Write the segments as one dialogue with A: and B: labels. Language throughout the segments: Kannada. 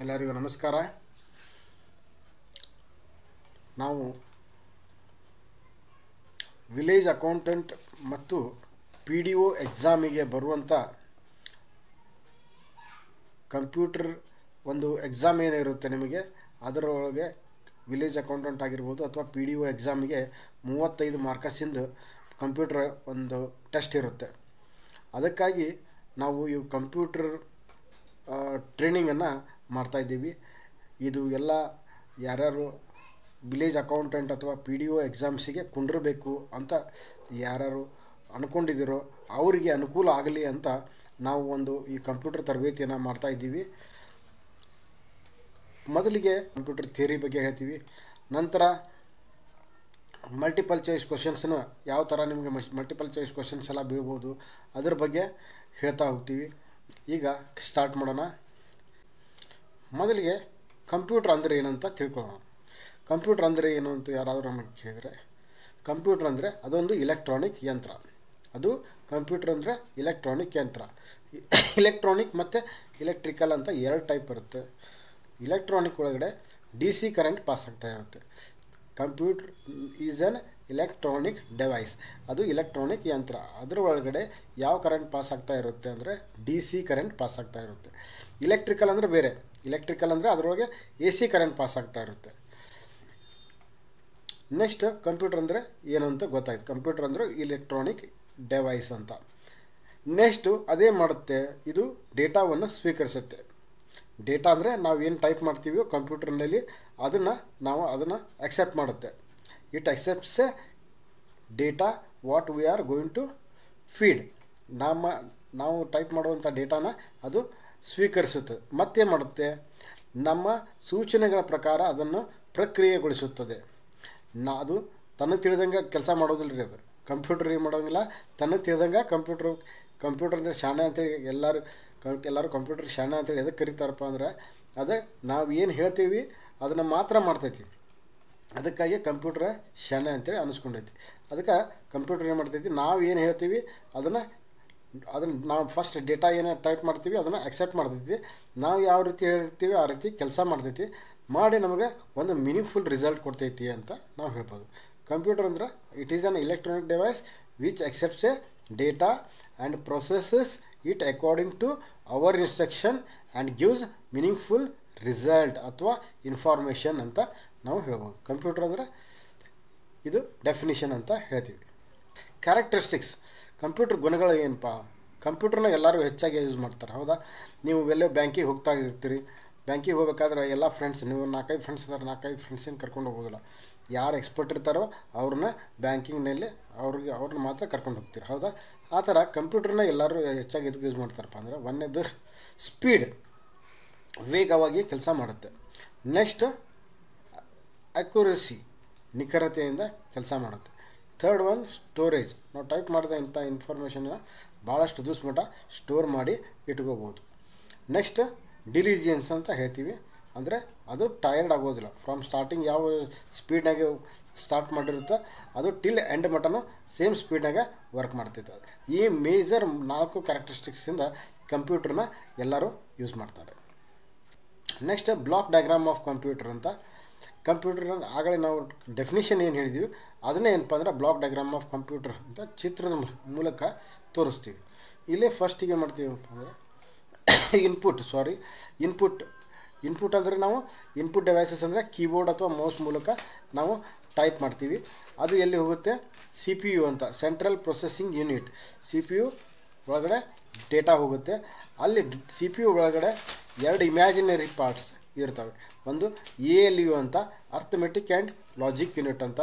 A: ಎಲ್ಲರಿಗೂ ನಮಸ್ಕಾರ. ನಾವು ವಿಲೇಜ್ ಅಕೌಂಟೆಂಟ್ ಮತ್ತು PDO ಎಕ್ಸಾಮಿಗೆ ಬರುವಂಥ ಕಂಪ್ಯೂಟರ್ ಒಂದು ಎಕ್ಸಾಮ್ ಏನಿರುತ್ತೆ ನಿಮಗೆ, ಅದರೊಳಗೆ ವಿಲೇಜ್ ಅಕೌಂಟೆಂಟ್ ಆಗಿರ್ಬೋದು ಅಥವಾ PDO ಎಕ್ಸಾಮಿಗೆ 35 ಮಾರ್ಕಸಿಂದು ಕಂಪ್ಯೂಟರ್ ಒಂದು ಟೆಸ್ಟ್ ಇರುತ್ತೆ. ಅದಕ್ಕಾಗಿ ನಾವು ಈ ಕಂಪ್ಯೂಟರ್ ಟ್ರೈನಿಂಗನ್ನು ಮಾಡ್ತಾಯಿದ್ದೀವಿ. ಇದು ಎಲ್ಲ ಯಾರ್ಯಾರು ವಿಲೇಜ್ ಅಕೌಂಟೆಂಟ್ ಅಥವಾ PDO ಎಕ್ಸಾಮ್ಸಿಗೆ ಕುಂಡಿರಬೇಕು ಅಂತ ಯಾರ್ಯಾರು ಅಂದ್ಕೊಂಡಿದ್ದೀರೋ ಅವರಿಗೆ ಅನುಕೂಲ ಆಗಲಿ ಅಂತ ನಾವು ಒಂದು ಈ ಕಂಪ್ಯೂಟರ್ ತರಬೇತಿಯನ್ನು ಮಾಡ್ತಾಯಿದ್ದೀವಿ. ಮೊದಲಿಗೆ ಕಂಪ್ಯೂಟರ್ ಥಿಯರಿ ಬಗ್ಗೆ ಹೇಳ್ತೀವಿ, ನಂತರ ಮಲ್ಟಿಪಲ್ ಚಾಯ್ಸ್ ಕ್ವಶನ್ಸನ್ನು ಯಾವ ಥರ ನಿಮಗೆ ಮಲ್ಟಿಪಲ್ ಚಾಯ್ಸ್ ಕ್ವಶನ್ಸ್ ಎಲ್ಲ ಬೀಳ್ಬೋದು ಅದ್ರ ಬಗ್ಗೆ ಹೇಳ್ತಾ ಹೋಗ್ತೀವಿ. ಈಗ ಸ್ಟಾರ್ಟ್ ಮಾಡೋಣ. ಮೊದಲಿಗೆ ಕಂಪ್ಯೂಟರ್ ಅಂದರೆ ಏನಂತ ತಿಳ್ಕೊಳ್ಳೋಣ. ಕಂಪ್ಯೂಟರ್ ಅಂದರೆ ಏನು ಅಂತ ಯಾರಾದರೂ ನಮಗೆ ಕೇಳಿದರೆ, ಕಂಪ್ಯೂಟರ್ ಅಂದರೆ ಅದೊಂದು ಇಲೆಕ್ಟ್ರಾನಿಕ್ ಯಂತ್ರ. ಅದು ಕಂಪ್ಯೂಟರ್ ಅಂದರೆ ಇಲೆಕ್ಟ್ರಾನಿಕ್ ಯಂತ್ರ. ಇಲೆಕ್ಟ್ರಾನಿಕ್ ಮತ್ತು ಎಲೆಕ್ಟ್ರಿಕಲ್ ಅಂತ 2 ಟೈಪ್ ಇರುತ್ತೆ. ಇಲೆಕ್ಟ್ರಾನಿಕ್ ಒಳಗಡೆ DC ಕರೆಂಟ್ ಪಾಸ್ ಆಗ್ತಾ ಇರುತ್ತೆ. Computer is an electronic device. ಅದು ಇಲೆಕ್ಟ್ರಾನಿಕ್ ಯಂತ್ರ. ಅದರ ಒಳಗಡೆ ಯಾವ ಕರೆಂಟ್ ಪಾಸ್ ಆಗ್ತಾ ಇರುತ್ತೆ ಅಂದರೆ DC ಕರೆಂಟ್ ಪಾಸ್ ಆಗ್ತಾ ಇರುತ್ತೆ. ಇಲೆಕ್ಟ್ರಿಕಲ್ ಅಂದರೆ ಬೇರೆ. ಇಲೆಕ್ಟ್ರಿಕಲ್ ಅಂದರೆ ಅದರೊಳಗೆ AC ಕರೆಂಟ್ ಪಾಸ್ ಆಗ್ತಾ ಇರುತ್ತೆ. ನೆಕ್ಸ್ಟ್ ಕಂಪ್ಯೂಟರ್ ಅಂದರೆ ಏನಂತ ಗೊತ್ತಾಯ್ತು. ಕಂಪ್ಯೂಟರ್ ಅಂದರೆ ಇಲೆಕ್ಟ್ರಾನಿಕ್ ಡಿವೈಸ್ ಅಂತ. ನೆಕ್ಸ್ಟು ಅದೇ ಮಾಡುತ್ತೆ, ಇದು ಡೇಟಾವನ್ನು ಸ್ವೀಕರಿಸುತ್ತೆ. ಡೇಟಾ ಅಂದರೆ ನಾವು ಏನು ಟೈಪ್ ಮಾಡ್ತೀವೋ ಕಂಪ್ಯೂಟರ್ನಲ್ಲಿ ಅದನ್ನು ಅಕ್ಸೆಪ್ಟ್ ಮಾಡುತ್ತೆ. It accepts data what we are going to feed. ನಾವು ಟೈಪ್ ಮಾಡುವಂಥ ಡೇಟಾನ ಅದು ಸ್ವೀಕರಿಸುತ್ತದೆ. ಮತ್ತೇನು ಮಾಡುತ್ತೆ, ನಮ್ಮ ಸೂಚನೆಗಳ ಪ್ರಕಾರ ಅದನ್ನು ಪ್ರಕ್ರಿಯೆಗೊಳಿಸುತ್ತದೆ. ಅದು ತನಗೆ ತಿಳಿದಂಗೆ ಕೆಲಸ ಮಾಡೋದಿಲ್ಲ ರೀ. ಅದು ಕಂಪ್ಯೂಟರ್ ಏನು ಮಾಡೋಂಗಿಲ್ಲ, ತನಗೆ ತಿಳಿದಂಗೆ ಕಂಪ್ಯೂಟರ್ ಅಂದರೆ ಶಾಣೆ ಅಂತೇಳಿ ಎಲ್ಲರೂ ಕಂಪ್ಯೂಟರ್ ಶಾಣೆ ಅಂತೇಳಿ ಎದಕ್ಕೆ ಕರೀತಾರಪ್ಪ ಅಂದ್ರೆ ಅದೇ ನಾವು ಏನು ಹೇಳ್ತೀವಿ ಅದನ್ನು ಮಾತ್ರ ಮಾಡ್ತೈತಿ. ಅದಕ್ಕಾಗಿ ಕಂಪ್ಯೂಟರ್ ಶಾಣೆ ಅಂತೇಳಿ ಅನ್ನಿಸ್ಕೊಂಡೈತಿ. ಅದಕ್ಕೆ ಕಂಪ್ಯೂಟರ್ ಏನು ಮಾಡ್ತೈತಿ, ನಾವು ಏನು ಹೇಳ್ತೀವಿ ಅದನ್ನು ನಾವು ಫಸ್ಟ್ ಡೇಟಾ ಏನು ಟೈಪ್ ಮಾಡ್ತೀವಿ ಅದನ್ನು ಅಕ್ಸೆಪ್ಟ್ ಮಾಡ್ತೈತಿ. ನಾವು ಯಾವ ರೀತಿ ಹೇಳ್ತೀವಿ ಆ ರೀತಿ ಕೆಲಸ ಮಾಡ್ತೈತಿ, ಮಾಡಿ ನಮಗೆ ಒಂದು ಮೀನಿಂಗ್ಫುಲ್ ರಿಸಲ್ಟ್ ಕೊಡ್ತೈತಿ ಅಂತ ನಾವು ಹೇಳ್ಬೋದು. ಕಂಪ್ಯೂಟರ್ ಅಂದ್ರೆ it is an electronic device which accepts a data and processes it according to our instruction and gives meaningful result ಅಥವಾ ಇನ್ಫಾರ್ಮೇಷನ್ ಅಂತ ನಾವು ಹೇಳ್ಬೋದು. ಕಂಪ್ಯೂಟರ್ ಅಂದರೆ ಇದು ಡೆಫಿನಿಷನ್ ಅಂತ ಹೇಳ್ತೀವಿ. ಕ್ಯಾರೆಕ್ಟರಿಸ್ಟಿಕ್ಸ್, ಕಂಪ್ಯೂಟರ್ ಗುಣಗಳು ಏನಪ್ಪ. ಕಂಪ್ಯೂಟರ್ನ ಎಲ್ಲರೂ ಹೆಚ್ಚಾಗಿ ಯೂಸ್ ಮಾಡ್ತಾರೆ, ಹೌದಾ? ನೀವು ಎಲ್ಲೋ ಬ್ಯಾಂಕಿಗೆ ಹೋಗ್ತಾ ಇರ್ತೀರಿ. ಬ್ಯಾಂಕಿಗೆ ಹೋಗ್ಬೇಕಾದ್ರೆ ಎಲ್ಲ ಫ್ರೆಂಡ್ಸ್, ನೀವು 4-5 ಫ್ರೆಂಡ್ಸ್ ಇದ್ದಾರೆ, 4-5 ಫ್ರೆಂಡ್ಸಿನ ಕರ್ಕೊಂಡು ಹೋಗೋದಿಲ್ಲ. ಯಾರು ಎಕ್ಸ್ಪರ್ಟ್ ಇರ್ತಾರೋ ಅವ್ರನ್ನ ಬ್ಯಾಂಕಿಂಗ್ನಲ್ಲಿ ಅವ್ರನ್ನ ಮಾತ್ರ ಕರ್ಕೊಂಡು ಹೋಗ್ತೀರಿ, ಹೌದಾ? ಆ ಥರ ಕಂಪ್ಯೂಟರ್ನ ಎಲ್ಲರೂ ಹೆಚ್ಚಾಗಿ ಎದಕ್ಕೆ ಯೂಸ್ ಮಾಡ್ತಾರಪ್ಪ ಅಂದರೆ, ಒಂದನೇದು ಸ್ಪೀಡ್, ವೇಗವಾಗಿ ಕೆಲಸ ಮಾಡುತ್ತೆ. ನೆಕ್ಸ್ಟ್ ಅಕ್ಯುರಸಿ, ನಿಖರತೆಯಿಂದ ಕೆಲಸ ಮಾಡುತ್ತೆ. ಥರ್ಡ್ ಒನ್ ಸ್ಟೋರೇಜ್, ನಾವು ಟೈಪ್ ಮಾಡಿದ ಇಂಥ ಇನ್ಫಾರ್ಮೇಷನ್ನ ಭಾಳಷ್ಟು ದಿವಸ ಮಟ್ಟ ಸ್ಟೋರ್ ಮಾಡಿ ಇಟ್ಕೋಬೋದು. ನೆಕ್ಸ್ಟ್ ಡಿಲಿಜೆನ್ಸ್ ಅಂತ ಹೇಳ್ತೀವಿ, ಅಂದರೆ ಅದು ಟಯರ್ಡ್ ಆಗೋದಿಲ್ಲ. ಫ್ರಮ್ ಸ್ಟಾರ್ಟಿಂಗ್ ಯಾವ ಸ್ಪೀಡ್ನಾಗೆ ಸ್ಟಾರ್ಟ್ ಮಾಡಿರುತ್ತೋ ಅದು ಟಿಲ್ ಎಂಡ್ ಮಟನೂ ಸೇಮ್ ಸ್ಪೀಡ್ನಾಗೆ ವರ್ಕ್ ಮಾಡ್ತೈತೆ. ಈ ಮೇಜರ್ 4 ಕ್ಯಾರೆಕ್ಟರಿಸ್ಟಿಕ್ಸಿಂದ ಕಂಪ್ಯೂಟರ್ನ ಎಲ್ಲರೂ ಯೂಸ್ ಮಾಡ್ತಾರೆ. Next block diagram of computer ಅಂತ. ಕಂಪ್ಯೂಟರ್ ಆಗಲೇ ನಾವು ಡೆಫಿನಿಷನ್ ಏನು ಹೇಳಿದ್ದೀವಿ ಅದನ್ನೇ ಏನಪ್ಪ ಅಂದರೆ ಬ್ಲಾಕ್ ಡಯಾಗ್ರಾಮ್ ಆಫ್ ಕಂಪ್ಯೂಟರ್ ಅಂತ ಚಿತ್ರದ ಮೂಲಕ ತೋರಿಸ್ತೀವಿ. ಇಲ್ಲೇ ಫಸ್ಟಿಗೆ ಏನು ಮಾಡ್ತೀವಪ್ಪ ಅಂದರೆ ಇನ್ಪುಟ್ ಅಂದರೆ ನಾವು ಇನ್ಪುಟ್ ಡಿವೈಸಸ್ ಅಂದರೆ ಕೀಬೋರ್ಡ್ ಅಥವಾ ಮೌಸ್ ಮೂಲಕ ನಾವು ಟೈಪ್ ಮಾಡ್ತೀವಿ. ಅದು ಎಲ್ಲಿ ಹೋಗುತ್ತೆ, CPU ಅಂತ, ಸೆಂಟ್ರಲ್ ಪ್ರೊಸೆಸಿಂಗ್ ಯೂನಿಟ್. CPU ಒಳಗಡೆ ಡೇಟಾ ಹೋಗುತ್ತೆ. ಅಲ್ಲಿ CPU ಒಳಗಡೆ 2 ಇಮ್ಯಾಜಿನರಿ ಪಾರ್ಟ್ಸ್ ಇರ್ತವೆ. ಒಂದು ALU ಅಂತ, ಅರ್ಥಮೆಟಿಕ್ ಆ್ಯಂಡ್ ಲಾಜಿಕ್ ಯೂನಿಟ್ ಅಂತ,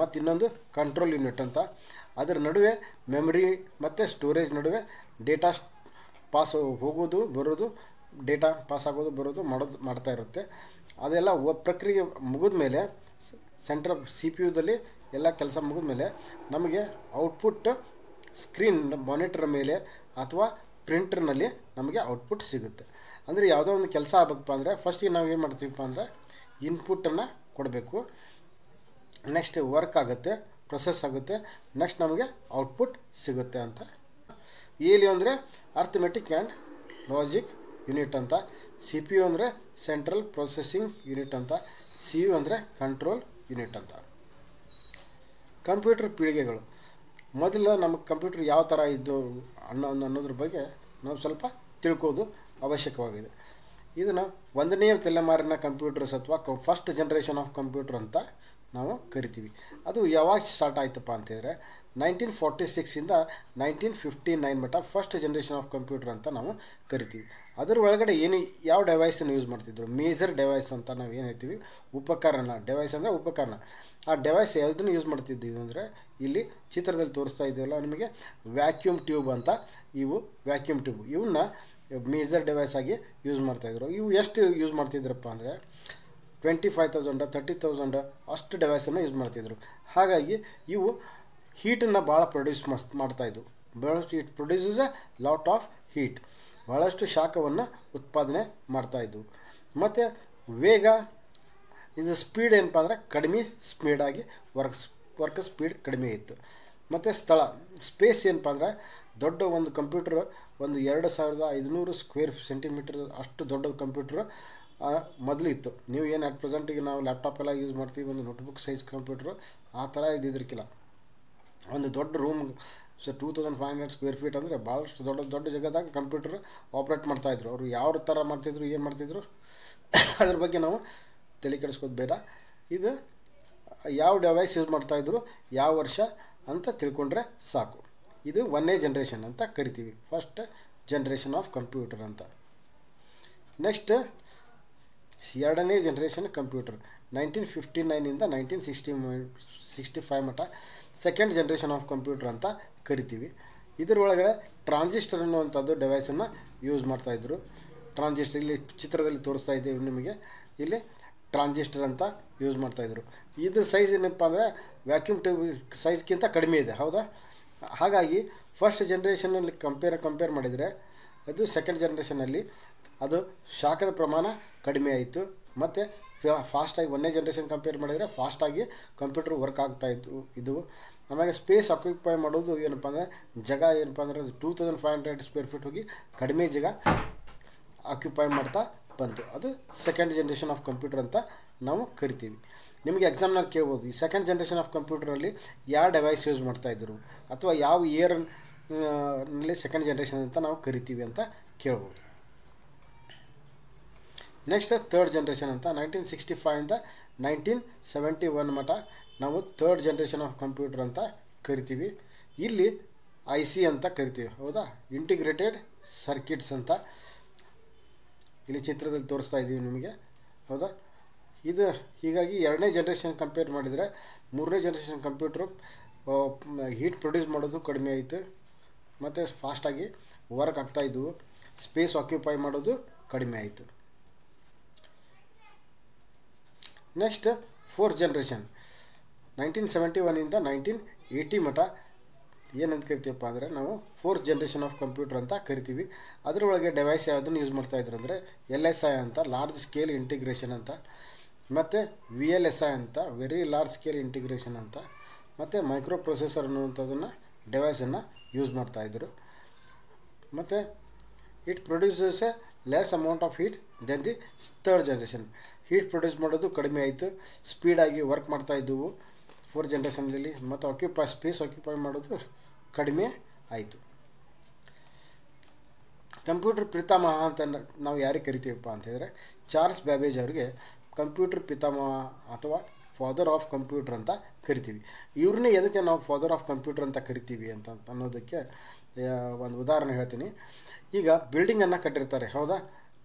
A: ಮತ್ತು ಇನ್ನೊಂದು ಕಂಟ್ರೋಲ್ ಯೂನಿಟ್ ಅಂತ. ಅದರ ನಡುವೆ ಮೆಮರಿ ಮತ್ತು ಸ್ಟೋರೇಜ್ ನಡುವೆ ಡೇಟಾ ಪಾಸ್ ಹೋಗೋದು ಬರೋದು, ಡೇಟಾ ಪಾಸ್ ಆಗೋದು ಬರೋದು ಮಾಡ್ತಾ ಇರುತ್ತೆ. ಅದೆಲ್ಲ ಪ್ರಕ್ರಿಯೆ ಮುಗಿದ ಮೇಲೆ ಸೆಂಟ್ರಲ್ CPUದಲ್ಲಿ ಎಲ್ಲ ಕೆಲಸ ಮುಗಿದ ಮೇಲೆ ನಮಗೆ ಔಟ್ಪುಟ್ ಸ್ಕ್ರೀನ್ ಮಾನಿಟರ್ ಮೇಲೆ ಅಥವಾ ಪ್ರಿಂಟರ್ನಲ್ಲಿ ನಮಗೆ ಔಟ್ಪುಟ್ ಸಿಗುತ್ತೆ. ಅಂದರೆ ಯಾವುದೋ ಒಂದು ಕೆಲಸ ಆಗಬೇಕಪ್ಪ ಅಂದರೆ ಫಸ್ಟಿಗೆ ನಾವು ಏನು ಮಾಡ್ತೀವಪ್ಪ ಅಂದರೆ ಇನ್ಪುಟನ್ನು ಕೊಡಬೇಕು. ನೆಕ್ಸ್ಟ್ ವರ್ಕ್ ಆಗುತ್ತೆ, ಪ್ರೊಸೆಸ್ ಆಗುತ್ತೆ, ನೆಕ್ಸ್ಟ್ ನಮಗೆ ಔಟ್ಪುಟ್ ಸಿಗುತ್ತೆ ಅಂತ. ALU ಅಂದರೆ ಅರ್ಥಮೆಟಿಕ್ ಆ್ಯಂಡ್ ಲಾಜಿಕ್ ಯೂನಿಟ್ ಅಂತ, CPU ಅಂದರೆ ಸೆಂಟ್ರಲ್ ಪ್ರೊಸೆಸಿಂಗ್ ಯೂನಿಟ್ ಅಂತ, CU ಅಂದರೆ ಕಂಟ್ರೋಲ್ ಯೂನಿಟ್ ಅಂತ. ಕಂಪ್ಯೂಟರ್ ಪೀಳಿಗೆಗಳು. ಮೊದಲು ನಮಗೆ ಕಂಪ್ಯೂಟರ್ ಯಾವ ಥರ ಇದ್ದು ಅನ್ನೋದ್ರ ಬಗ್ಗೆ ನಾವು ಸ್ವಲ್ಪ ತಿಳ್ಕೋದು ಅವಶ್ಯಕವಾಗಿದೆ. ಇದನ್ನು 1ನೇ ತಲೆಮಾರಿನ ಕಂಪ್ಯೂಟರ್ಸ್ ಅಥವಾ ಫಸ್ಟ್ ಜನ್ರೇಷನ್ ಆಫ್ ಕಂಪ್ಯೂಟರ್ ಅಂತ ನಾವು ಕರಿತೀವಿ. ಅದು ಯಾವಾಗ ಸ್ಟಾರ್ಟ್ ಆಯ್ತಪ್ಪ ಅಂತಂದರೆ 1946ಇಂದ 1959 ಮಟ್ಟ ಫಸ್ಟ್ ಜನ್ರೇಷನ್ ಆಫ್ ಕಂಪ್ಯೂಟರ್ ಅಂತ ನಾವು ಕರಿತೀವಿ. ಅದರ ಒಳಗಡೆ ಯಾವ ಡೆವೈಸನ್ನು ಯೂಸ್ ಮಾಡ್ತಿದ್ರು, ಮೇಜರ್ ಡೆವೈಸ್ ಅಂತ ನಾವು ಏನು ಹೇಳ್ತೀವಿ, ಉಪಕರಣ. ಡೆವೈಸ್ ಅಂದರೆ ಉಪಕರಣ. ಆ ಡೆವೈಸ್ ಯಾವುದನ್ನು ಯೂಸ್ ಮಾಡ್ತಿದ್ದೀವಿ ಅಂದರೆ ಇಲ್ಲಿ ಚಿತ್ರದಲ್ಲಿ ತೋರಿಸ್ತಾ ಇದ್ದೀವಲ್ಲ ನಿಮಗೆ ವ್ಯಾಕ್ಯೂಮ್ ಟ್ಯೂಬ್ ಅಂತ. ಇವು ವ್ಯಾಕ್ಯೂಮ್ ಟ್ಯೂಬ್ ಇವನ್ನ ಮೇಜರ್ ಡೆವೈಸ್ ಆಗಿ ಯೂಸ್ ಮಾಡ್ತಾಯಿದ್ರು. ಇವು ಎಷ್ಟು ಯೂಸ್ ಮಾಡ್ತಿದ್ರಪ್ಪ ಅಂದರೆ 25,000 30,000 ಅಷ್ಟು ಡೆವೈಸನ್ನು ಯೂಸ್ ಮಾಡ್ತಿದ್ರು. ಹಾಗಾಗಿ ಇವು ಹೀಟನ್ನು ಭಾಳ ಪ್ರೊಡ್ಯೂಸ್ ಮಾಡ್ತಾಯಿದ್ವು. ಭಾಳಷ್ಟು it produces A lot of heat, ಭಾಳಷ್ಟು ಶಾಖವನ್ನು ಉತ್ಪಾದನೆ ಮಾಡ್ತಾಯಿದ್ವು. ಮತ್ತು ವೇಗ ಇದು ಸ್ಪೀಡ್ ಏನಪ್ಪ ಅಂದರೆ ಕಡಿಮೆ ಸ್ಪೀಡಾಗಿ ವರ್ಕ್ ಸ್ಪೀಡ್ ಕಡಿಮೆ ಇತ್ತು. ಮತ್ತು ಸ್ಥಳ ಸ್ಪೇಸ್ ಏನಪ್ಪ ಅಂದರೆ ದೊಡ್ಡ ಒಂದು ಕಂಪ್ಯೂಟರ್ ಒಂದು 2500 ಸ್ಕ್ವೇರ್ ಸೆಂಟಿಮೀಟರ್ ಅಷ್ಟು ದೊಡ್ಡ ಕಂಪ್ಯೂಟ್ರ್ ಮೊದಲು ಇತ್ತು. ನೀವು ಏನು ಅಟ್ ಪ್ರೆಸೆಂಟಿಗೆ ನಾವು ಲ್ಯಾಪ್ಟಾಪ್ ಎಲ್ಲ ಯೂಸ್ ಮಾಡ್ತೀವಿ, ಒಂದು ನೋಟ್ಬುಕ್ ಸೈಜ್ ಕಂಪ್ಯೂಟ್ರು ಆ ಥರ ಇದ್ದಿದ್ರಕ್ಕಿಲ್ಲ. ಒಂದು ದೊಡ್ಡ ರೂಮ್ 2500 ಸ್ಕ್ವೇರ್ ಫೀಟ್ ಅಂದರೆ ಭಾಳಷ್ಟು ದೊಡ್ಡ ಜಾಗದಾಗ ಕಂಪ್ಯೂಟರ್ ಆಪ್ರೇಟ್ ಮಾಡ್ತಾಯಿದ್ರು. ಅವರು ಯಾವ ಥರ ಮಾಡ್ತಿದ್ರು, ಏನು ಮಾಡ್ತಿದ್ರು ಅದ್ರ ಬಗ್ಗೆ ನಾವು ತಲೆ ಕೆಡಿಸ್ಕೋದು ಬೇಡ. ಇದು ಯಾವ ಡೆವೈಸ್ ಯೂಸ್ ಮಾಡ್ತಾಯಿದ್ರು, ಯಾವ ವರ್ಷ ಅಂತ ತಿಳ್ಕೊಂಡ್ರೆ ಸಾಕು. ಇದು 1ನೇ ಜನ್ರೇಷನ್ ಅಂತ ಕರಿತೀವಿ, ಫಸ್ಟ್ ಜನ್ರೇಷನ್ ಆಫ್ ಕಂಪ್ಯೂಟರ್ ಅಂತ. ನೆಕ್ಸ್ಟ್ 2ನೇ ಜನ್ರೇಷನ್ ಕಂಪ್ಯೂಟರ್ 1959ಇಂದ 1965 ಮಟ್ಟ ಸೆಕೆಂಡ್ ಜನ್ರೇಷನ್ ಆಫ್ ಕಂಪ್ಯೂಟರ್ ಅಂತ ಕರಿತೀವಿ. ಇದರೊಳಗಡೆ ಟ್ರಾನ್ಸಿಸ್ಟರ್ ಅನ್ನುವಂಥದ್ದು ಡೆವೈಸನ್ನು ಯೂಸ್ ಮಾಡ್ತಾಯಿದ್ರು. ಟ್ರಾನ್ಸಿಸ್ಟರ್ ಇಲ್ಲಿ ಚಿತ್ರದಲ್ಲಿ ತೋರಿಸ್ತಾ ಇದ್ದೀವಿ ನಿಮಗೆ, ಇಲ್ಲಿ ಟ್ರಾನ್ಸಿಸ್ಟರ್ ಅಂತ ಯೂಸ್ ಮಾಡ್ತಾಯಿದ್ರು. ಇದ್ರ ಸೈಜ್ ಏನಪ್ಪ ಅಂದರೆ ವ್ಯಾಕ್ಯೂಮ್ ಟ್ಯೂಬ್ ಸೈಜ್ಗಿಂತ ಕಡಿಮೆ ಇದೆ, ಹೌದಾ? ಹಾಗಾಗಿ ಫಸ್ಟ್ ಜನ್ರೇಷನಲ್ಲಿ ಕಂಪೇರ್ ಮಾಡಿದರೆ ಅದು ಸೆಕೆಂಡ್ ಜನ್ರೇಷನಲ್ಲಿ ಅದು ಶಾಖದ ಪ್ರಮಾಣ ಕಡಿಮೆ ಆಯಿತು. ಮತ್ತು ಫಾಸ್ಟಾಗಿ 1ನೇ ಜನ್ರೇಷನ್ ಕಂಪೇರ್ ಮಾಡಿದರೆ ಫಾಸ್ಟಾಗಿ ಕಂಪ್ಯೂಟರ್ ವರ್ಕ್ ಆಗ್ತಾಯಿದ್ದು. ಆಮೇಲೆ ಸ್ಪೇಸ್ ಆಕ್ಯುಪೈ ಮಾಡೋದು ಏನಪ್ಪ ಅಂದರೆ ಜಾಗ ಏನಪ್ಪ ಅಂದರೆ 2500 ಸ್ಕ್ವೇರ್ ಫೀಟ್ ಹೋಗಿ ಕಡಿಮೆ ಜಾಗ ಆಕ್ಯುಪೈ ಮಾಡ್ತಾ ಬಂತು. ಅದು ಸೆಕೆಂಡ್ ಜನ್ರೇಷನ್ ಆಫ್ ಕಂಪ್ಯೂಟರ್ ಅಂತ ನಾವು ಕರಿತೀವಿ. ನಿಮಗೆ ಎಕ್ಸಾಮ್ನಲ್ಲಿ ಕೇಳ್ಬೋದು, ಈ ಸೆಕೆಂಡ್ ಜನ್ರೇಷನ್ ಆಫ್ ಕಂಪ್ಯೂಟರಲ್ಲಿ ಯಾವ ಡೆವೈಸ್ ಯೂಸ್ ಮಾಡ್ತಾಯಿದ್ರು ಅಥವಾ ಯಾವ ಇಯರ್ನಲ್ಲಿ ಸೆಕೆಂಡ್ ಜನ್ರೇಷನ್ ಅಂತ ನಾವು ಕರಿತೀವಿ ಅಂತ ಕೇಳ್ಬೋದು. ನೆಕ್ಸ್ಟ್ ಥರ್ಡ್ ಜನ್ರೇಷನ್ ಅಂತ 1965ಇಂದ 1971 ಮಟ್ಟ ನಾವು ಥರ್ಡ್ ಜನ್ರೇಷನ್ ಆಫ್ ಕಂಪ್ಯೂಟರ್ ಅಂತ ಕರಿತೀವಿ. ಇಲ್ಲಿ IC ಅಂತ ಕರಿತೀವಿ, ಹೌದಾ? ಇಂಟಿಗ್ರೇಟೆಡ್ ಸರ್ಕಿಟ್ಸ್ ಅಂತ ಇಲ್ಲಿ ಚಿತ್ರದಲ್ಲಿ ತೋರಿಸ್ತಾ ಇದ್ದೀವಿ ನಿಮಗೆ, ಹೌದಾ? ಇದು ಹೀಗಾಗಿ 2ನೇ ಜನ್ರೇಷನ್ ಕಂಪೇರ್ ಮಾಡಿದರೆ 3ನೇ ಜನ್ರೇಷನ್ ಕಂಪ್ಯೂಟ್ರು ಹೀಟ್ ಪ್ರೊಡ್ಯೂಸ್ ಮಾಡೋದು ಕಡಿಮೆ ಆಯಿತು ಮತ್ತು ಫಾಸ್ಟಾಗಿ ವರ್ಕ್ ಆಗ್ತಾಯಿದ್ವು. ಸ್ಪೇಸ್ ಆಕ್ಯುಪೈ ಮಾಡೋದು ಕಡಿಮೆ ಆಯಿತು. ನೆಕ್ಸ್ಟ್ ಫೋರ್ತ್ ಜನ್ರೇಷನ್ 1971ಇಂದ 1980 ಮಟ್ಟ ಏನಂತ ಕರಿತೀವಪ್ಪ ಅಂದರೆ ನಾವು ಫೋರ್ತ್ ಜನ್ರೇಷನ್ ಆಫ್ ಕಂಪ್ಯೂಟರ್ ಅಂತ ಕರಿತೀವಿ. ಅದರೊಳಗೆ ಡೆವೈಸ್ ಯಾವುದನ್ನು ಯೂಸ್ ಮಾಡ್ತಾಯಿದ್ರು ಅಂದರೆ LSI ಅಂತ, ಲಾರ್ಜ್ ಸ್ಕೇಲ್ ಇಂಟಿಗ್ರೇಷನ್ ಅಂತ, ಮತ್ತು VLSI ಅಂತ, ವೆರಿ ಲಾರ್ಜ್ ಸ್ಕೇಲ್ ಇಂಟಿಗ್ರೇಷನ್ ಅಂತ, ಮತ್ತು ಮೈಕ್ರೋ ಪ್ರೊಸೆಸರ್ ಅನ್ನುವಂಥದ್ದನ್ನು ಡೆವೈಸನ್ನು ಯೂಸ್ ಮಾಡ್ತಾಯಿದ್ರು. ಮತ್ತು it produces a less amount of heat then the third generation. Heat produce ಮಾಡೋದು ಕಡಿಮೆ ಆಯಿತು, ಸ್ಪೀಡಾಗಿ ವರ್ಕ್ ಮಾಡ್ತಾಯಿದ್ದವು ಫೋರ್ತ್ ಜನ್ರೇಷನಲ್ಲಿ. ಮತ್ತು ಸ್ಪೇಸ್ ಆಕ್ಯುಪೈ ಮಾಡೋದು ಕಡಿಮೆ ಆಯಿತು. ಕಂಪ್ಯೂಟರ್ ಪಿತಾಮಹ ಅಂತ ನಾವು ಯಾರಿಗೆ ಕರಿತೀವಪ್ಪ ಅಂತಂದರೆ ಚಾರ್ಲ್ಸ್ ಬ್ಯಾಬೇಜ್ ಅವರಿಗೆ ಕಂಪ್ಯೂಟರ್ ಪಿತಾಮಹ ಅಥವಾ ಫಾದರ್ ಆಫ್ ಕಂಪ್ಯೂಟರ್ ಅಂತ ಕರಿತೀವಿ. ಇವ್ರನ್ನೇ ಎದಕ್ಕೆ ನಾವು ಫಾದರ್ ಆಫ್ ಕಂಪ್ಯೂಟರ್ ಅಂತ ಕರಿತೀವಿ ಅಂತ ಅನ್ನೋದಕ್ಕೆ ಒಂದು ಉದಾಹರಣೆ ಹೇಳ್ತೀನಿ. ಈಗ ಬಿಲ್ಡಿಂಗನ್ನು ಕಟ್ಟಿರ್ತಾರೆ, ಹೌದಾ?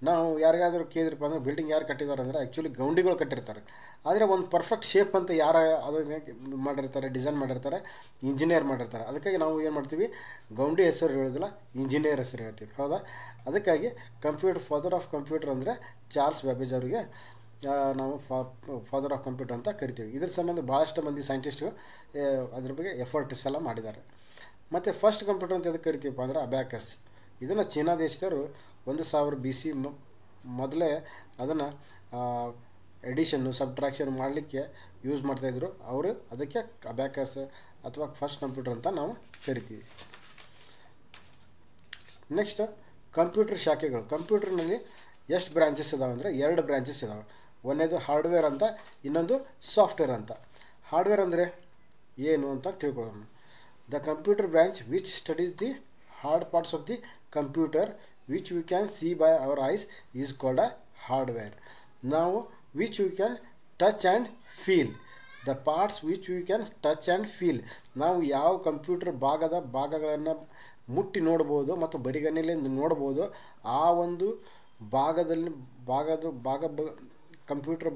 A: ನಾವು ಯಾರಿಗಾದರೂ ಕೇಳಿದ್ರಪ್ಪ ಅಂದರೆ ಬಿಲ್ಡಿಂಗ್ ಯಾರು ಕಟ್ಟಿದ್ದಾರೆ ಅಂದರೆ ಆ್ಯಕ್ಚುಲಿ ಗೌಂಡಿಗಳು ಕಟ್ಟಿರ್ತಾರೆ. ಆದರೆ ಒಂದು ಪರ್ಫೆಕ್ಟ್ ಶೇಪ್ ಅಂತ ಯಾರು ಅದನ್ನು ಮಾಡಿರ್ತಾರೆ, ಡಿಸೈನ್ ಮಾಡಿರ್ತಾರೆ, ಇಂಜಿನಿಯರ್ ಮಾಡಿರ್ತಾರೆ. ಅದಕ್ಕಾಗಿ ನಾವು ಏನು ಮಾಡ್ತೀವಿ, ಗೌಂಡಿ ಹೆಸರು ಹೇಳೋದಿಲ್ಲ, ಇಂಜಿನಿಯರ್ ಹೆಸರು ಹೇಳ್ತೀವಿ, ಹೌದಾ? ಅದಕ್ಕಾಗಿ ಫಾದರ್ ಆಫ್ ಕಂಪ್ಯೂಟರ್ ಅಂದರೆ ಚಾರ್ಲ್ಸ್ ಬ್ಯಾಬೇಜ್ ಅವರಿಗೆ ನಾವು ಫಾದರ್ ಆಫ್ ಕಂಪ್ಯೂಟರ್ ಅಂತ ಕರಿತೀವಿ. ಇದ್ರ ಸಂಬಂಧ ಭಾಳಷ್ಟು ಮಂದಿ ಸೈಂಟಿಸ್ಟ್ಗಳು ಅದ್ರ ಬಗ್ಗೆ ಎಫರ್ಟ್ಸ್ ಎಲ್ಲ ಮಾಡಿದ್ದಾರೆ. ಮತ್ತು ಫಸ್ಟ್ ಕಂಪ್ಯೂಟರ್ ಅಂತ ಎದಕ್ಕೆ ಕರಿತೀವಪ್ಪ ಅಂದರೆ ಅಬ್ಯಾಕಸ್. ಇದನ್ನು ಚೀನಾ ದೇಶದವರು 1000 BC ಮೊದಲೇ ಅದನ್ನು ಎಡಿಷನ್ನು ಸಬ್ಟ್ರಾಕ್ಷನ್ ಮಾಡಲಿಕ್ಕೆ ಯೂಸ್ ಮಾಡ್ತಾಯಿದ್ರು. ಅವರು ಅದಕ್ಕೆ ಅಬ್ಯಾಕಸ್ ಅಥವಾ ಫಸ್ಟ್ ಕಂಪ್ಯೂಟರ್ ಅಂತ ನಾವು ಕರಿತೀವಿ. ನೆಕ್ಸ್ಟ್ ಕಂಪ್ಯೂಟರ್ ಶಾಖೆಗಳು. ಕಂಪ್ಯೂಟರ್ನಲ್ಲಿ ಎಷ್ಟು ಬ್ರಾಂಚಸ್ ಇದಾವೆ ಅಂದರೆ 2 ಬ್ರಾಂಚಸ್ ಇದಾವೆ. ಒಂದನೇದು ಹಾರ್ಡ್ವೇರ್ ಅಂತ, ಇನ್ನೊಂದು ಸಾಫ್ಟ್ವೇರ್ ಅಂತ. ಹಾರ್ಡ್ವೇರ್ ಅಂದರೆ ಏನು ಅಂತ ತಿಳ್ಕೊಳ್ಳೋಣ. The computer branch which studies the hard parts of the computer which we can see by our eyes is called a hardware. ನಾವು which we can touch and feel. The parts which we can touch and feel. ನಾವು ಯಾವ ಕಂಪ್ಯೂಟರ್ ಭಾಗಗಳನ್ನು ಮುಟ್ಟಿ ನೋಡ್ಬೋದು ಮತ್ತು ಬರಿಗಣ್ಣಿನಿಂದ ನೋಡ್ಬೋದು, ಆ ಒಂದು ಕಂಪ್ಯೂಟರ್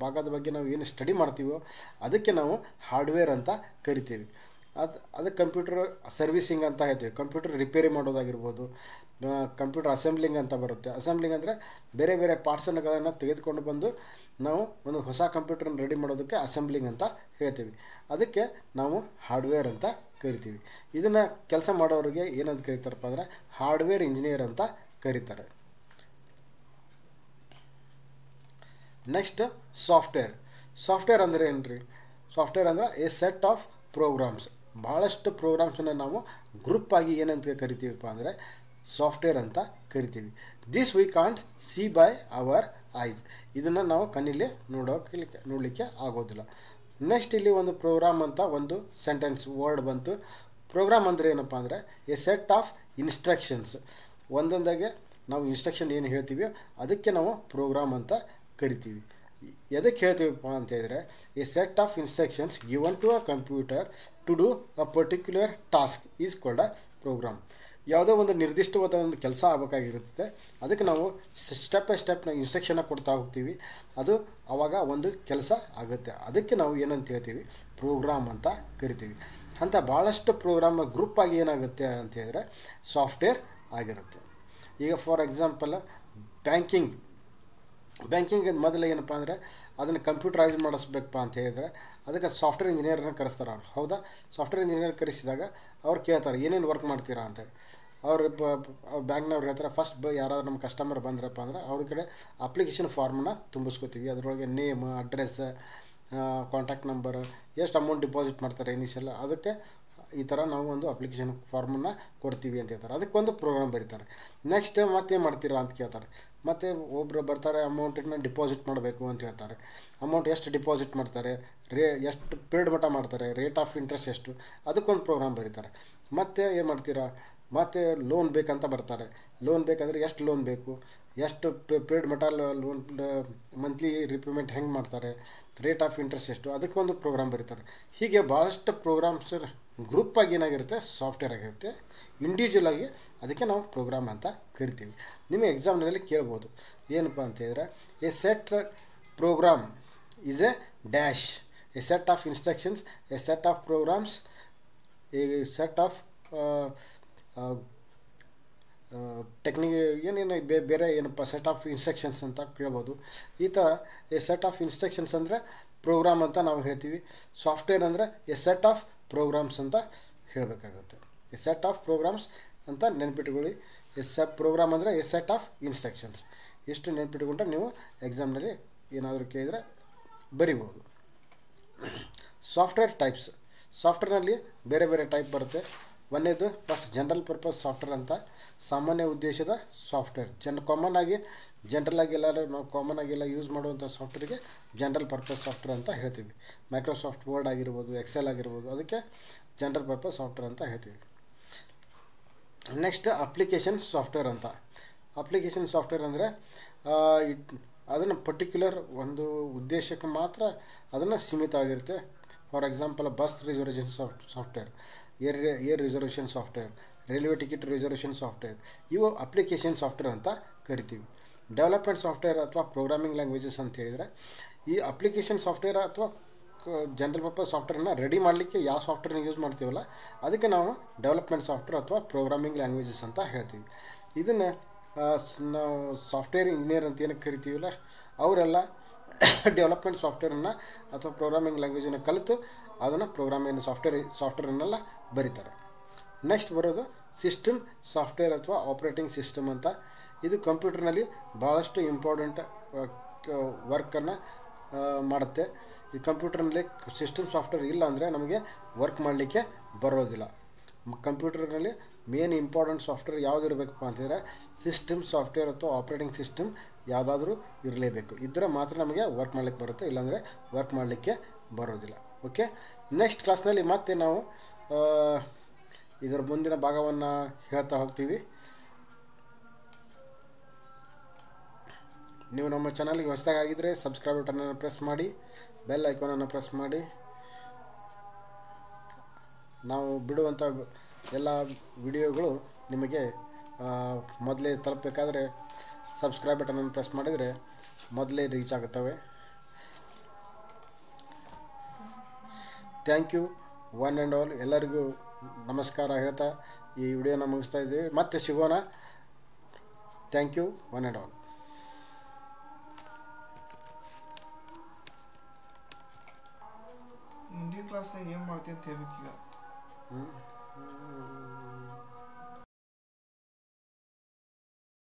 A: ಭಾಗದ ಬಗ್ಗೆ ನಾವು ಏನು ಸ್ಟಡಿ ಮಾಡ್ತೀವೋ ಅದಕ್ಕೆ ನಾವು ಹಾರ್ಡ್ವೇರ್ ಅಂತ ಕರಿತೀವಿ. ಅದಕ್ಕೆ ಕಂಪ್ಯೂಟರ್ ಸರ್ವಿಸಿಂಗ್ ಅಂತ ಹೇಳ್ತೀವಿ. ಕಂಪ್ಯೂಟರ್ ರಿಪೇರಿ ಮಾಡೋದಾಗಿರ್ಬೋದು. ಕಂಪ್ಯೂಟರ್ ಅಸೆಂಬ್ಲಿಂಗ್ ಅಂತ ಬರುತ್ತೆ. ಅಸೆಂಬ್ಲಿಂಗ್ ಅಂದರೆ ಬೇರೆ ಬೇರೆ ಪಾರ್ಟ್ಸ್ಗಳನ್ನು ತೆಗೆದುಕೊಂಡು ಬಂದು ನಾವು ಒಂದು ಹೊಸ ಕಂಪ್ಯೂಟರ್ನ ರೆಡಿ ಮಾಡೋದಕ್ಕೆ ಅಸೆಂಬ್ಲಿಂಗ್ ಅಂತ ಹೇಳ್ತೀವಿ. ಅದಕ್ಕೆ ನಾವು ಹಾರ್ಡ್ವೇರ್ ಅಂತ ಕರಿತೀವಿ. ಇದನ್ನು ಕೆಲಸ ಮಾಡೋರಿಗೆ ಏನಂತ ಕರೀತಾರಪ್ಪ ಅಂದರೆ ಹಾರ್ಡ್ವೇರ್ ಇಂಜಿನಿಯರ್ ಅಂತ ಕರೀತಾರೆ. ನೆಕ್ಸ್ಟ್ ಸಾಫ್ಟ್ವೇರ್ ಅಂದರೆ ಏನು ರೀ? ಸಾಫ್ಟ್ವೇರ್ ಅಂದರೆ ಎ ಸೆಟ್ ಆಫ್ ಪ್ರೋಗ್ರಾಮ್ಸ್. ಭಾಳಷ್ಟು ಪ್ರೋಗ್ರಾಮ್ಸನ್ನು ನಾವು ಗ್ರೂಪ್ ಆಗಿ ಏನಂತ ಕರಿತೀವಪ್ಪ ಅಂದರೆ ಸಾಫ್ಟ್ವೇರ್ ಅಂತ ಕರಿತೀವಿ. This we can't see by our ice. ಇದನ್ನು ನಾವು ಕಣ್ಣಿಲ್ಲಿ ನೋಡಲಿಕ್ಕೆ ಆಗೋದಿಲ್ಲ. ನೆಕ್ಸ್ಟ್ ಇಲ್ಲಿ ಒಂದು ಪ್ರೋಗ್ರಾಮ್ ಅಂತ ಒಂದು ಸೆಂಟೆನ್ಸ್ ವರ್ಡ್ ಬಂತು. ಪ್ರೋಗ್ರಾಮ್ ಅಂದರೆ ಏನಪ್ಪ ಅಂದರೆ ಎ ಸೆಟ್ ಆಫ್ ಇನ್ಸ್ಟ್ರಕ್ಷನ್ಸ್. ಒಂದೊಂದಾಗೆ ನಾವು ಇನ್ಸ್ಟ್ರಕ್ಷನ್ ಏನು ಹೇಳ್ತೀವಿ ಅದಕ್ಕೆ ನಾವು ಪ್ರೋಗ್ರಾಮ್ ಅಂತ ಕರಿತೀವಿ. ಎದಕ್ಕೆ ಹೇಳ್ತೀವಪ್ಪ ಅಂತ ಹೇಳಿದರೆ a set of instructions given to a computer to do a particular task is called a program. ಯಾವುದೋ ಒಂದು ನಿರ್ದಿಷ್ಟವಾದ ಒಂದು ಕೆಲಸ ಆಗಬೇಕಾಗಿರುತ್ತೆ, ಅದಕ್ಕೆ ನಾವು ಸ್ಟೆಪ್ ಬೈ ಸ್ಟೆಪ್ ನಾವು ಇನ್ಸ್ಟ್ರಕ್ಷನ್ನ ಕೊಡ್ತಾ ಹೋಗ್ತೀವಿ. ಅದು ಆವಾಗ ಒಂದು ಕೆಲಸ ಆಗುತ್ತೆ. ಅದಕ್ಕೆ ನಾವು ಏನಂತ ಹೇಳ್ತೀವಿ? ಪ್ರೋಗ್ರಾಮ್ ಅಂತ ಕರಿತೀವಿ. ಅಂತ ಭಾಳಷ್ಟು ಪ್ರೋಗ್ರಾಮ್ ಗ್ರೂಪ್ ಆಗಿ ಏನಾಗುತ್ತೆ ಅಂತ ಹೇಳಿದ್ರೆ ಸಾಫ್ಟ್ವೇರ್ ಆಗಿರುತ್ತೆ. ಈಗ ಫಾರ್ ಎಕ್ಸಾಂಪಲ್ ಬ್ಯಾಂಕಿಂಗ್ ಮೊದಲು ಏನಪ್ಪ ಅಂದರೆ ಅದನ್ನು ಕಂಪ್ಯೂಟರೈಸ್ ಮಾಡಿಸ್ಬೇಕಪ್ಪ ಅಂತ ಹೇಳಿದ್ರೆ ಅದಕ್ಕೆ ಸಾಫ್ಟ್ವೇರ್ ಇಂಜಿನಿಯರ್ನ ಕರೆಸ್ತಾರೆ ಅವ್ರು. ಹೌದಾ? ಸಾಫ್ಟ್ವೇರ್ ಇಂಜಿನಿಯರ್ ಕರೆಸಿದಾಗ ಅವ್ರು ಕೇಳ್ತಾರೆ ಏನೇನು ವರ್ಕ್ ಮಾಡ್ತೀರಾ ಅಂತೇಳಿ. ಅವ್ರು ಬ್ಯಾಂಕ್ನವ್ರು ಹೇಳ್ತಾರೆ ಫಸ್ಟ್ ಯಾರಾದ್ರು ನಮ್ಮ ಕಸ್ಟಮರ್ ಬಂದ್ರಪ್ಪ ಅಂದ್ರೆ ಅವ್ರ ಕಡೆ ಅಪ್ಲಿಕೇಶನ್ ಫಾರ್ಮನ್ನ ತುಂಬಿಸ್ಕೋತೀವಿ. ಅದರೊಳಗೆ ನೇಮ್, ಅಡ್ರೆಸ್, ಕಾಂಟ್ಯಾಕ್ಟ್ ನಂಬರ್, ಎಷ್ಟು ಅಮೌಂಟ್ ಡಿಪಾಸಿಟ್ ಮಾಡ್ತಾರೆ ಇನಿಷಿಯಲ್, ಅದಕ್ಕೆ ಈ ಥರ ನಾವು ಒಂದು ಅಪ್ಲಿಕೇಶನ್ ಫಾರ್ಮನ್ನು ಕೊಡ್ತೀವಿ ಅಂತ ಹೇಳ್ತಾರೆ. ಅದಕ್ಕೊಂದು ಪ್ರೋಗ್ರಾಮ್ ಬರೀತಾರೆ. ನೆಕ್ಸ್ಟ್ ಮತ್ತೇನು ಮಾಡ್ತೀರಾ ಅಂತ ಕೇಳ್ತಾರೆ. ಮತ್ತು ಒಬ್ಬರು ಬರ್ತಾರೆ ಅಮೌಂಟನ್ನು ಡಿಪಾಸಿಟ್ ಮಾಡಬೇಕು ಅಂತ ಹೇಳ್ತಾರೆ. ಅಮೌಂಟ್ ಎಷ್ಟು ಡಿಪಾಸಿಟ್ ಮಾಡ್ತಾರೆ, ಎಷ್ಟು ಪೀರಿಯಡ್ ಮಟ್ಟ ಮಾಡ್ತಾರೆ, ರೇಟ್ ಆಫ್ ಇಂಟ್ರೆಸ್ಟ್ ಎಷ್ಟು, ಅದಕ್ಕೊಂದು ಪ್ರೋಗ್ರಾಮ್ ಬರೀತಾರೆ. ಮತ್ತು ಏನು ಮಾಡ್ತೀರಾ? ಮತ್ತು ಲೋನ್ ಬೇಕಂತ ಬರ್ತಾರೆ. ಲೋನ್ ಬೇಕಂದರೆ ಎಷ್ಟು ಲೋನ್ ಬೇಕು, ಎಷ್ಟು ಪೀರಿಯಡ್ ಮಟ್ಟ ಲೋನ್ ಮಂತ್ಲಿ ರಿಪೇಮೆಂಟ್ ಹೆಂಗೆ ಮಾಡ್ತಾರೆ, ರೇಟ್ ಆಫ್ ಇಂಟ್ರೆಸ್ಟ್ ಎಷ್ಟು, ಅದಕ್ಕೊಂದು ಪ್ರೋಗ್ರಾಮ್ ಬರೀತಾರೆ. ಹೀಗೆ ಭಾಳಷ್ಟು ಪ್ರೋಗ್ರಾಮ್ಸ್ ಗ್ರೂಪ್ ಆಗಿ ಏನಾಗಿರುತ್ತೆ? ಸಾಫ್ಟ್ವೇರ್ ಆಗಿರುತ್ತೆ. ಇಂಡಿವಿಜುವಲ್ ಆಗಿ ಅದಕ್ಕೆ ನಾವು ಪ್ರೋಗ್ರಾಮ್ ಅಂತ ಕರಿತೀವಿ. ನಿಮಗೆ ಎಕ್ಸಾಮ್ನಲ್ಲಿ ಕೇಳ್ಬೋದು ಏನಪ್ಪ ಅಂತ ಹೇಳಿದ್ರೆ a set program is a dash, a set of instructions, a set of programs, a set of ಏನೇನು ಬೇರೆ ಏನಪ್ಪ ಸೆಟ್ ಆಫ್ ಇನ್ಸ್ಟ್ರಕ್ಷನ್ಸ್ ಅಂತ ಕೇಳ್ಬೋದು. ಈ ಥರ ಎ ಸೆಟ್ ಆಫ್ ಇನ್ಸ್ಟ್ರಕ್ಷನ್ಸ್ ಅಂದರೆ ಪ್ರೋಗ್ರಾಮ್ ಅಂತ ನಾವು ಹೇಳ್ತೀವಿ. ಸಾಫ್ಟ್ವೇರ್ ಅಂದರೆ ಎ ಸೆಟ್ ಆಫ್ ಪ್ರೋಗ್ರಾಮ್ಸ್ ಅಂತ ಹೇಳಬೇಕಾಗುತ್ತೆ. ಎ ಸೆಟ್ ಆಫ್ ಪ್ರೋಗ್ರಾಮ್ಸ್ ಅಂತ ನೆನ್ಪಿಟ್ಕೊಳ್ಳಿ. ಪ್ರೋಗ್ರಾಮ್ ಅಂದರೆ ಎ ಸೆಟ್ ಆಫ್ ಇನ್ಸ್ಟ್ರಕ್ಷನ್ಸ್. ಎಷ್ಟು ನೆನ್ಪಿಟ್ಕೊಂಡ್ರೆ ನೀವು ಎಕ್ಸಾಮ್ನಲ್ಲಿ ಏನಾದರೂ ಕೇಳಿದರೆ ಬರಿಬೋದು. Software types. ಸಾಫ್ಟ್ವೇರ್ನಲ್ಲಿ ಬೇರೆ ಬೇರೆ ಟೈಪ್ ಬರುತ್ತೆ. ಒಂದೇದು ಫಸ್ಟ್ ಜನರಲ್ ಪರ್ಪಸ್ ಸಾಫ್ಟ್ವೇರ್ ಅಂತ, ಸಾಮಾನ್ಯ ಉದ್ದೇಶದ ಸಾಫ್ಟ್ವೇರ್. ಜನರಲ್ ಆಗಿ ಎಲ್ಲರೂ ನಾವು ಕಾಮನ್ ಆಗಿ ಎಲ್ಲ ಯೂಸ್ ಮಾಡುವಂಥ ಸಾಫ್ಟ್ವೇರಿಗೆ ಜನರಲ್ ಪರ್ಪಸ್ ಸಾಫ್ಟ್ವೇರ್ ಅಂತ ಹೇಳ್ತೀವಿ. ಮೈಕ್ರೋಸಾಫ್ಟ್ ವರ್ಡ್ ಆಗಿರ್ಬೋದು, ಎಕ್ಸೆಲ್ ಆಗಿರ್ಬೋದು, ಅದಕ್ಕೆ ಜನರಲ್ ಪರ್ಪಸ್ ಸಾಫ್ಟ್ವೇರ್ ಅಂತ ಹೇಳ್ತೀವಿ. ನೆಕ್ಸ್ಟ್ ಅಪ್ಲಿಕೇಶನ್ ಸಾಫ್ಟ್ವೇರ್ ಅಂತ. ಅಪ್ಲಿಕೇಶನ್ ಸಾಫ್ಟ್ವೇರ್ ಅಂದರೆ ಅದನ್ನು ಪರ್ಟಿಕ್ಯುಲರ್ ಒಂದು ಉದ್ದೇಶಕ್ಕೆ ಮಾತ್ರ ಅದನ್ನು ಸೀಮಿತ ಆಗಿರುತ್ತೆ. For example bus reservation software, air reservation software, railway ticket reservation software, ಇವು ಅಪ್ಲಿಕೇಶನ್ ಸಾಫ್ಟ್ವೇರ್ ಅಂತ ಕರಿತೀವಿ. ಡೆವಲಪ್ಮೆಂಟ್ ಸಾಫ್ಟ್ವೇರ್ ಅಥವಾ ಪ್ರೋಗ್ರಾಮಿಂಗ್ ಲ್ಯಾಂಗ್ವೇಜಸ್ ಅಂತ ಹೇಳಿದರೆ ಈ ಅಪ್ಲಿಕೇಶನ್ ಸಾಫ್ಟ್ವೇರ್ ಅಥವಾ ಜನರಲ್ ಪರ್ಪಸ್ ಸಾಫ್ಟ್ವೇರ್ನ ರೆಡಿ ಮಾಡಲಿಕ್ಕೆ ಯಾವ ಸಾಫ್ಟ್ವೇರ್ನ ಯೂಸ್ ಮಾಡ್ತೀವಲ್ಲ ಅದಕ್ಕೆ ನಾವು ಡೆವಲಪ್ಮೆಂಟ್ ಸಾಫ್ಟ್ವೇರ್ ಅಥವಾ ಪ್ರೋಗ್ರಾಮಿಂಗ್ ಲ್ಯಾಂಗ್ವೇಜಸ್ ಅಂತ ಹೇಳ್ತೀವಿ. ಇದನ್ನು ನಾವು ಸಾಫ್ಟ್ವೇರ್ ಇಂಜಿನಿಯರ್ ಅಂತ ಏನಕ್ಕೆ ಕರಿತೀವಲ್ಲ ಅವರೆಲ್ಲ ಡೆವಲಪ್ಮೆಂಟ್ ಸಾಫ್ಟ್ವೇರನ್ನು ಅಥವಾ ಪ್ರೋಗ್ರಾಮಿಂಗ್ ಲ್ಯಾಂಗ್ವೇಜನ್ನು ಕಲಿತು ಅದನ್ನು ಪ್ರೋಗ್ರಾಮಿಂಗ್ ಸಾಫ್ಟ್ವೇರನ್ನೆಲ್ಲ ಬರೀತಾರೆ. ನೆಕ್ಸ್ಟ್ ಬರೋದು ಸಿಸ್ಟಮ್ ಸಾಫ್ಟ್ವೇರ್ ಅಥವಾ ಆಪ್ರೇಟಿಂಗ್ ಸಿಸ್ಟಮ್ ಅಂತ. ಇದು ಕಂಪ್ಯೂಟರ್ನಲ್ಲಿ ಭಾಳಷ್ಟು ಇಂಪಾರ್ಟೆಂಟ್ ವರ್ಕನ್ನು ಮಾಡುತ್ತೆ. ಈ ಕಂಪ್ಯೂಟರ್ನಲ್ಲಿ ಸಿಸ್ಟಮ್ ಸಾಫ್ಟ್ವೇರ್ ಇಲ್ಲ ಅಂದರೆ ನಮಗೆ ವರ್ಕ್ ಮಾಡಲಿಕ್ಕೆ ಬರೋದಿಲ್ಲ. ಕಂಪ್ಯೂಟರ್ನಲ್ಲಿ ಮೇನ್ ಇಂಪಾರ್ಟೆಂಟ್ ಸಾಫ್ಟ್ವೇರ್ ಯಾವ್ದು ಇರಬೇಕಪ್ಪ ಅಂತಂದರೆ ಸಿಸ್ಟಮ್ ಸಾಫ್ಟ್ವೇರ್ ಅಥವಾ ಆಪ್ರೇಟಿಂಗ್ ಸಿಸ್ಟಮ್ ಯಾವುದಾದ್ರೂ ಇರಲೇಬೇಕು. ಇದ್ದರೆ ಮಾತ್ರ ನಮಗೆ ವರ್ಕ್ ಮಾಡಲಿಕ್ಕೆ ಬರುತ್ತೆ, ಇಲ್ಲಾಂದರೆ ವರ್ಕ್ ಮಾಡಲಿಕ್ಕೆ ಬರೋದಿಲ್ಲ. ಓಕೆ, ನೆಕ್ಸ್ಟ್ ಕ್ಲಾಸ್ನಲ್ಲಿ ಮತ್ತೆ ನಾವು ಇದರ ಮುಂದಿನ ಭಾಗವನ್ನು ಹೇಳ್ತಾ ಹೋಗ್ತೀವಿ. ನೀವು ನಮ್ಮ ಚಾನಲ್ಗೆ ಹೊಸದಾಗಿ ಆಗಿದ್ದರೆ ಸಬ್ಸ್ಕ್ರೈಬ್ ಬಟನನ್ನು ಪ್ರೆಸ್ ಮಾಡಿ, ಬೆಲ್ ಐಕಾನನ್ನು ಪ್ರೆಸ್ ಮಾಡಿ. ನಾವು ಬಿಡುವಂಥ ಎಲ್ಲ ವಿಡಿಯೋಗಳು ನಿಮಗೆ ಮೊದಲೇ ತಲುಪಬೇಕಾದ್ರೆ ಸಬ್ಸ್ಕ್ರೈಬ್ ಬಟನನ್ನು ಪ್ರೆಸ್ ಮಾಡಿದರೆ ಮೊದಲೇ ರೀಚ್ ಆಗುತ್ತವೆ. Thank you one and all. ಎಲ್ಲರಿಗೂ ನಮಸ್ಕಾರ ಹೇಳ್ತಾ ಈ ವಿಡಿಯೋನ ಮುಗಿಸ್ತಾ ಇದ್ದೀವಿ. ಮತ್ತೆ ಸಿಗೋಣ. Thank you one and all.
B: ಮುಂದಿನ ಕ್ಲಾಸ್ನಾಗ ಏನು ಮಾಡ್ತೀವಿ ಅಂತ ಹೇಳ್ಬೇಕೀಗ.